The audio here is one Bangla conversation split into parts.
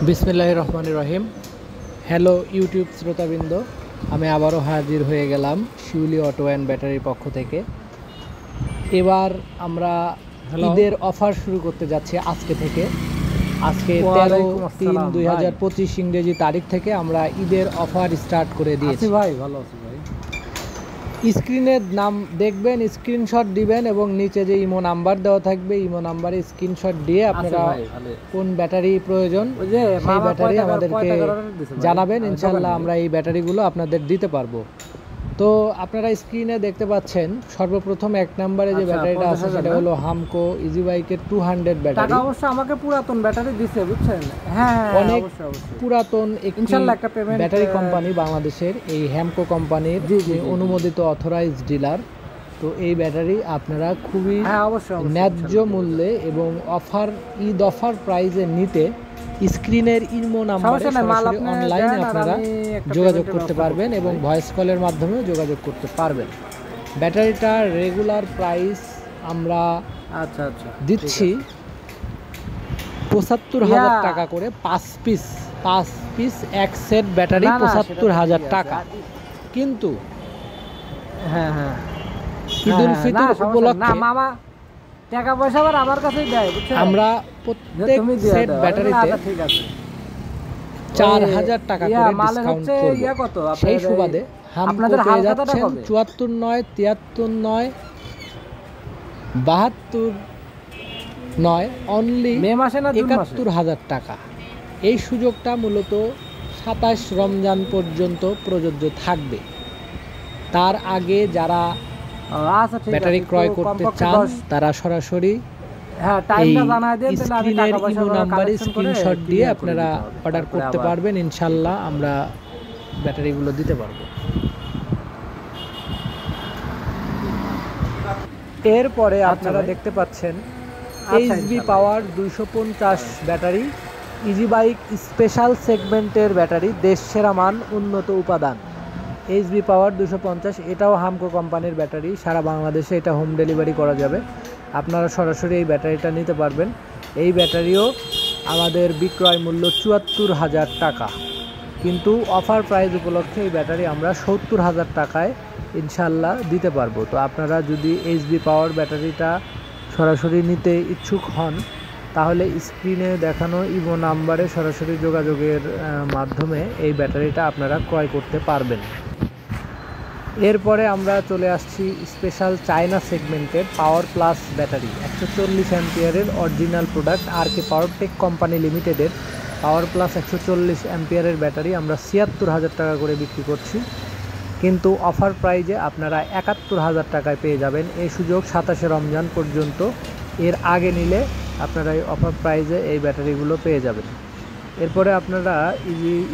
বিসমিল্লাহির রহমানির রহিম। হ্যালো ইউটিউব শ্রোতাবৃন্দ, আমি আবারও হাজির হয়ে গেলাম শিউলি অটো অ্যান্ড ব্যাটারির পক্ষ থেকে। এবার আমরা ঈদের অফার শুরু করতে যাচ্ছি আজকে থেকে। আজকে 13/3/2025 ইংরেজি তারিখ থেকে আমরা ঈদের অফার স্টার্ট করে দিয়েছি। ভাই ভালো আছি ভাই। স্ক্রিনের নাম দেখবেন, স্ক্রিনশট দিবেন এবং নিচে যে ইমো নাম্বার দেওয়া থাকবে ইমো নাম্বারে স্ক্রিনশট দিয়ে আপনারা কোন ব্যাটারি প্রয়োজন সেই ব্যাটারি আমাদেরকে জানাবেন। ইনশাআল্লাহ আমরা এই ব্যাটারিগুলো আপনাদের দিতে পারবো। তো আপনারা স্ক্রিনে দেখতে পাচ্ছেন সর্বপ্রথম এক নম্বরে যে ব্যাটারিটা আছে সেটা হলো হামকো ইজি বাইকের 200 ব্যাটারি। টাকা অবশ্য আমাকে পুরাতন ব্যাটারি দিছে, বুঝছেন? হ্যাঁ, অনেক পুরাতন ইনশাআল্লাহ একটা ব্যাটারি কোম্পানি বাংলাদেশের, এই হামকো কোম্পানির অনুমোদিত অথরাইজড ডিলার। তো এই ব্যাটারি আপনারা খুবই ন্যায্য মূল্যে এবং ঈদ অফার প্রাইজে নিতে স্ক্রিনের ইমো নাম্বারে সরাসরি অনলাইনে আপনারা যোগাযোগ করতে পারবেন এবং ভয়েস কলের মাধ্যমেও যোগাযোগ করতে পারবেন। ব্যাটারিটার রেগুলার প্রাইস আমরা দিচ্ছি ৭৫,০০০ টাকা করে। ৫ পিস এক সেট ব্যাটারি ৭৫,০০০ টাকা। কিন্তু ঈদুল ফিতর উপলক্ষে টাকা পয়সা আবার আমার কাছেই দেয়, বুঝছেন? আমরা প্রত্যেক সেট ব্যাটারিতে ৪,০০০ টাকা করে ডিসকাউন্ট করব। সেই সুবাদে আপনাদের পেয়ে যাচ্ছেন ৭৪,৯০০, ৭৩,৯০০, ৭২,৯০০ অনলি ৭১,০০০ টাকা। এই সুযোগটা মূলত ২৭ রমজান পর্যন্ত প্রযোজ্য থাকবে। তার আগে যারা ব্যাটারি ক্রয় করতে চান তারা সরাসরি স্ক্রিনের ইমো নাম্বারে স্ক্রিনশট দিয়ে আপনারা অর্ডার করতে পারবেন। ইনশাল্লাহ আমরা ব্যাটারিগুলো দিতে পারবো। এরপরে আপনারা দেখতে পাচ্ছেন এইচবি পাওয়ার ২৫০ ব্যাটারি, ইজি বাইক স্পেশাল সেগমেন্টের ব্যাটারি, দেশ সেরা মান, উন্নত উপাদান। এইচবি পাওয়ার ২৫০, এটাও হামকো কোম্পানির ব্যাটারি। সারা বাংলাদেশে এটা হোম ডেলিভারি করা যাবে। আপনারা সরাসরি এই ব্যাটারিটা নিতে পারবেন। এই ব্যাটারিও আমাদের বিক্রয় মূল্য ৭৪,০০০ টাকা, কিন্তু অফার প্রাইস উপলক্ষে এই ব্যাটারি আমরা ৭০,০০০ টাকায় ইনশাল্লাহ দিতে পারবো। তো আপনারা যদি এইচবি পাওয়ার ব্যাটারিটা সরাসরি নিতে ইচ্ছুক হন তাহলে স্ক্রিনে দেখানো ইমো নাম্বারে সরাসরি যোগাযোগের মাধ্যমে এই ব্যাটারিটা আপনারা ক্রয় করতে পারবেন। এরপরে আমরা চলে আসছি স্পেশাল চায়না সেগমেন্টের পাওয়ার প্লাস ব্যাটারি, ১৪০ অ্যাম্পিয়ারের অরিজিনাল প্রোডাক্ট আরকে পাওয়ারটেক কোম্পানি লিমিটেডের পাওয়ার প্লাস ১৪০ অ্যাম্পিয়ারের ব্যাটারি আমরা ৭৬,০০০ টাকা করে বিক্রি করছি, কিন্তু অফার প্রাইজে আপনারা ৭১,০০০ টাকায় পেয়ে যাবেন। এই সুযোগ ২৭শে রমজান পর্যন্ত। এর আগে নিলে আপনারা এই অফার প্রাইজে এই ব্যাটারিগুলো পেয়ে যাবেন। এরপরে আপনারা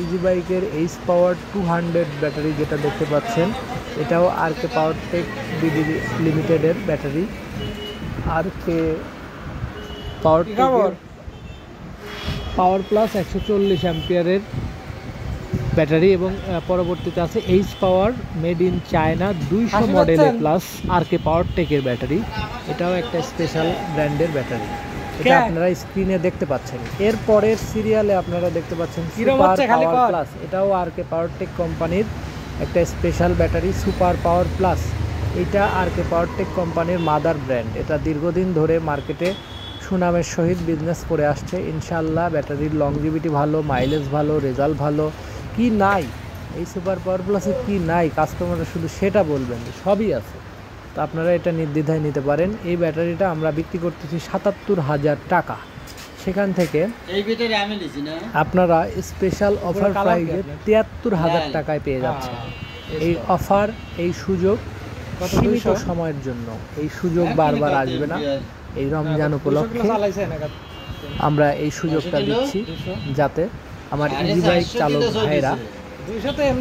ইজি বাইকের এইচ পাওয়ার ২০০ ব্যাটারি যেটা দেখতে পাচ্ছেন, এটাও আরকে পাওয়ারটেক বিডি লিমিটেডের ব্যাটারি। আরকে পাওয়ার প্লাস ১৪০ অ্যাম্পিয়ারের ব্যাটারি এবং পরবর্তীতে আছে H power made in China ২০০ মডেলে প্লাস আরকে পাওয়ারটেকের ব্যাটারি। এটাও একটা স্পেশাল ব্র্যান্ডের ব্যাটারি, এটা আপনারা স্ক্রিনে দেখতে পাচ্ছেন। এর পরের সিরিয়ালে আপনারা দেখতে পাচ্ছেন সুপার পাওয়ার প্লাস, এটাও আরকে পাওয়ারটেক কোম্পানির একটা special battery, super power plus. এটা আরকে পাওয়ারটেক কোম্পানির মাদার ব্র্যান্ড। এটা দীর্ঘদিন ধরে মার্কেটে সুনামের সহিত বিজনেস করে আসছে। ইনশাআল্লাহ ব্যাটারির লংজিভিটি ভালো, মাইলেজ ভালো, রেজাল্ট ভালো। কি নাই এই সুপার পাওয়ার প্লাসে, কি নাই কাস্টমাররা শুধু সেটা বলবেন, সবই আছে। তো আপনারা এটা নির্দ্বিধায় নিতে পারেন। এই ব্যাটারিটা আমরা বিক্রি করতেছি ৭৭,০০০ টাকা। সেখান থেকে আপনারা স্পেশাল অফার প্রাইজে ৭৩,০০০ টাকায় পেয়ে যাচ্ছেন। এই অফার, এই সুযোগ সীমিত সময়ের জন্য, এই সুযোগ বারবার আসবে না। এই রমজান উপলক্ষে আমরা এই সুযোগটা দিচ্ছি যাতে আমার ইজি বাইক চালক ভাইরা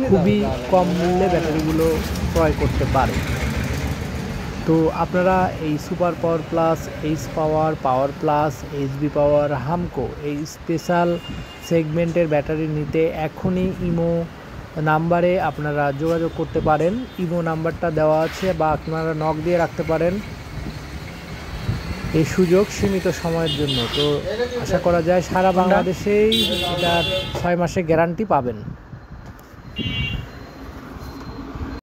খুবই কম মূল্যে ব্যাটারিগুলো ক্রয় করতে পারে। তো আপনারা এই super power plus, H power, power plus, HB power, হামকো এই স্পেশাল সেগমেন্টের ব্যাটারি নিতে এখনই ইমো নাম্বারে আপনারা যোগাযোগ করতে পারেন। ইমো নাম্বারটা দেওয়া আছে বা আপনারা নক দিয়ে রাখতে পারেন এই সুযোগ সীমিত সময়ের জন্য, তো আশা করা যায় সারা বাংলাদেশেই এটা 6 মাসের গ্যারান্টি পাবেন।